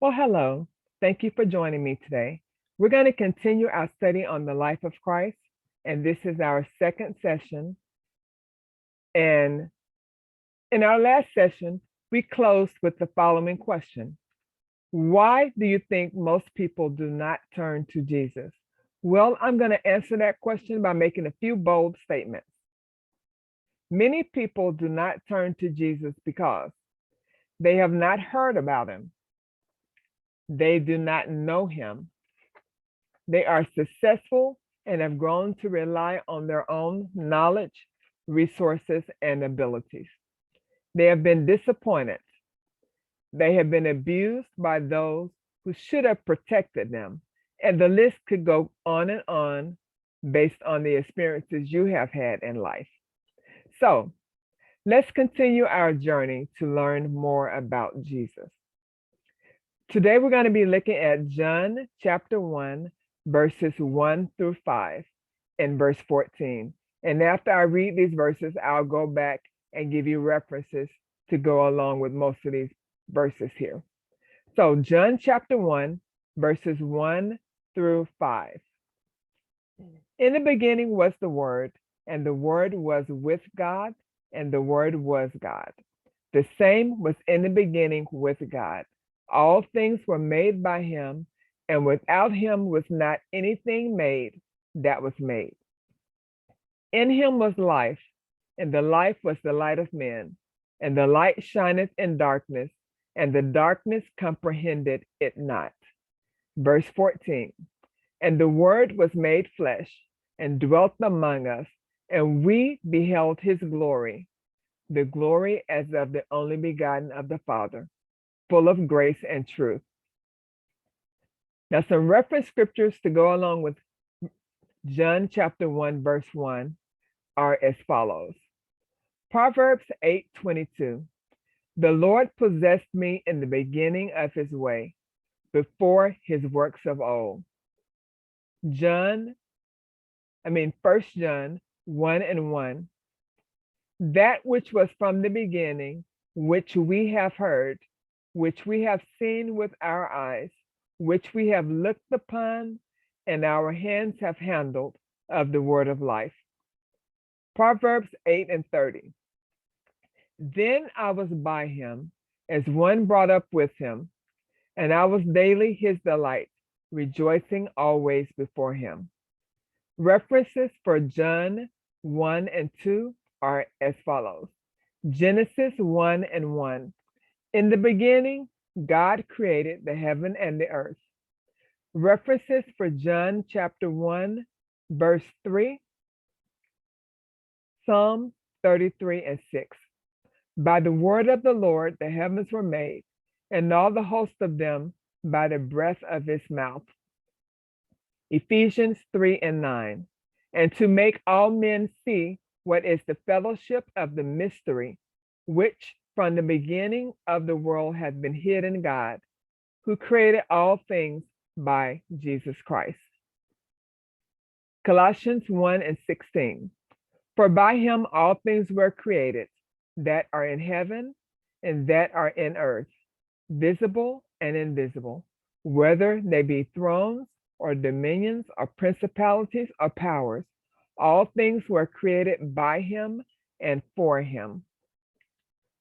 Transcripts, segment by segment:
Well, hello. Thank you for joining me today. We're going to continue our study on the life of Christ, and this is our second session. And in our last session, we closed with the following question: why do you think most people do not turn to Jesus? Well, I'm going to answer that question by making a few bold statements. Many people do not turn to Jesus because they have not heard about him, they do not know him, they are successful and have grown to rely on their own knowledge, resources, and abilities. They have been disappointed. They have been abused by those who should have protected them. And the list could go on based on the experiences you have had in life. So let's continue our journey to learn more about Jesus. Today, we're going to be looking at John chapter 1, verses 1 through 5, and verse 14. And after I read these verses, I'll go back and give you references to go along with most of these verses here. So, John chapter 1, verses 1 through 5. In the beginning was the Word, and the Word was with God, and the Word was God. The same was in the beginning with God. All things were made by him, and without him was not anything made that was made. In him was life, and the life was the light of men. And the light shineth in darkness, and the darkness comprehended it not. Verse 14. And the Word was made flesh, and dwelt among us, and we beheld his glory, the glory as of the only begotten of the Father, full of grace and truth. Now, some reference scriptures to go along with John chapter 1, verse 1 are as follows. Proverbs 8:22. The Lord possessed me in the beginning of his way, before his works of old. 1 John 1 and 1. That which was from the beginning, which we have heard, which we have seen with our eyes, which we have looked upon, and our hands have handled of the word of life. Proverbs 8 and 30. Then I was by him, as one brought up with him, and I was daily his delight, rejoicing always before him. References for John 1 and 2 are as follows. Genesis 1 and 1. In the beginning, God created the heaven and the earth. References for John chapter 1, verse 3, Psalm 33 and 6. By the word of the Lord the heavens were made, and all the host of them by the breath of his mouth. Ephesians 3 and 9. And to make all men see what is the fellowship of the mystery, which from the beginning of the world had been hid in God, who created all things by Jesus Christ. Colossians 1 and 16. For by him all things were created, that are in heaven and that are in earth, visible and invisible, whether they be thrones or dominions or principalities or powers. All things were created by him and for him.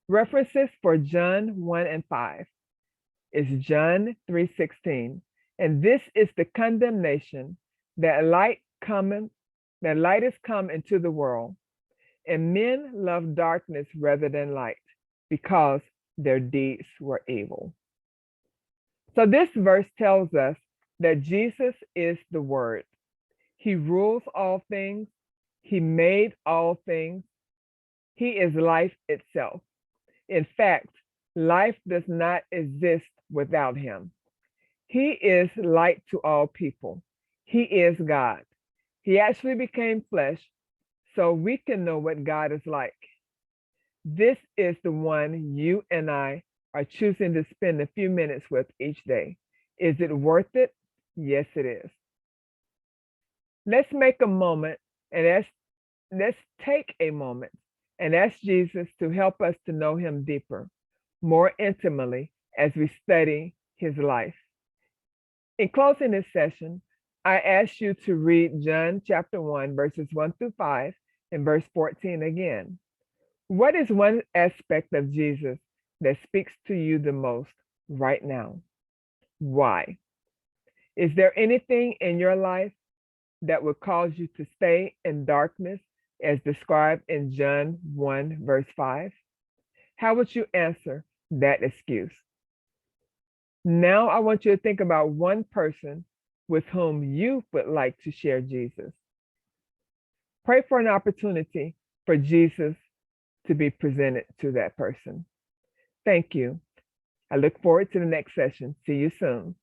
References for John 1 and 5 is John 3:16. And this is the condemnation that light is come into the world, and men love darkness rather than light, because their deeds were evil. So this verse tells us that Jesus is the Word. He rules all things. He made all things. He is life itself. In fact, life does not exist without him. He is light to all people. He is God. He actually became flesh so we can know what God is like. This is the one you and I are choosing to spend a few minutes with each day. Is it worth it? Yes, it is. Let's make a moment and let's take a moment and ask Jesus to help us to know him deeper, more intimately as we study his life. In closing this session, I ask you to read John chapter 1, verses 1 through 5, and verse 14 again. What is one aspect of Jesus that speaks to you the most right now? Why? Is there anything in your life that would cause you to stay in darkness as described in John 1, verse 5? How would you answer that excuse? Now I want you to think about one person with whom you would like to share Jesus. Pray for an opportunity for Jesus to be presented to that person. Thank you. I look forward to the next session. See you soon.